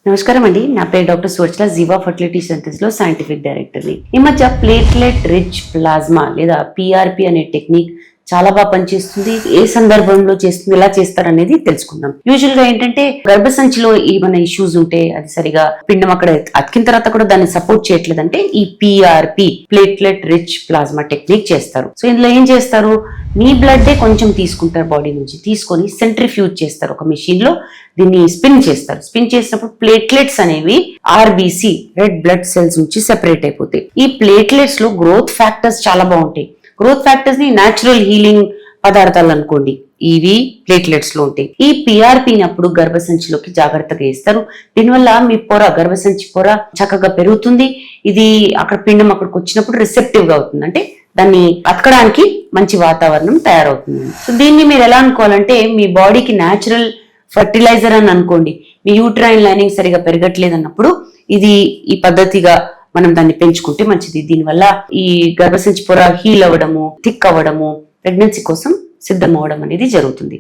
నమస్కారం అండి. నా పేరు డాక్టర్ సువర్చల, జీవా ఫర్టిలిటీ సెంటర్స్ లో సైంటిఫిక్ డైరెక్టర్ని. ఈ మధ్య ప్లేట్లెట్ రిచ్ ప్లాజ్మా లేదా పిఆర్పి అనే టెక్నిక్ చాలా బాగా పనిచేస్తుంది. ఏ సందర్భంలో చేస్తుంది, ఎలా చేస్తారు అనేది తెలుసుకుందాం. యూజువల్ గా ఏంటంటే గర్భసంచిలో ఏమైనా ఇష్యూస్ ఉంటే, అది సరిగా పిండం అక్కడ అతికిన తర్వాత కూడా దాన్ని సపోర్ట్ చేయట్లేదంటే ఈ PRP platelet rich plasma technique చేస్తారు. సో ఇందులో ఏం చేస్తారు, మీ బ్లడ్ కొంచెం తీసుకుంటారు, బాడీ నుంచి తీసుకొని సెంట్రిఫ్యూజ్ చేస్తారు ఒక మెషిన్ లో. దీన్ని స్పిన్ చేస్తారు. స్పిన్ చేసినప్పుడు ప్లేట్లెట్స్ అనేవి ఆర్బిసి రెడ్ బ్లడ్ సెల్స్ నుంచి సెపరేట్ అయిపోతాయి. ఈ ప్లేట్లెట్స్ లో గ్రోత్ ఫ్యాక్టర్స్ చాలా బాగుంటాయి. గ్రోత్ ఫ్యాక్టర్స్ ని న్యాచురల్ హీలింగ్ పదార్థాలు అనుకోండి, ఇవి ప్లేట్లెట్స్ లో ఉంటాయి. ఈ పిఆర్పిని అప్పుడు గర్భసంచిలోకి జాగ్రత్తగా ఇస్తారు. దీనివల్ల మీ పొర, గర్భసంచి పొర చక్కగా పెరుగుతుంది. ఇది అక్కడ పిండం అక్కడికి వచ్చినప్పుడు రిసెప్టివ్ గా అవుతుంది, అంటే దాన్ని అతకడానికి మంచి వాతావరణం తయారవుతుంది. సో దీన్ని మీరు ఎలా అనుకోవాలంటే, మీ బాడీకి న్యాచురల్ ఫర్టిలైజర్ అని అనుకోండి. మీ యూట్రైన్ లైనింగ్ సరిగా పెరగట్లేదు అన్నప్పుడు ఇది ఈ పద్ధతిగా మనం దాన్ని పెంచుకుంటే మంచిది. దీనివల్ల ఈ గర్భసంచి పొర హీల్ అవ్వడము, థిక్ అవ్వడము, ప్రెగ్నెన్సీ కోసం సిద్ధం అవ్వడం అనేది జరుగుతుంది.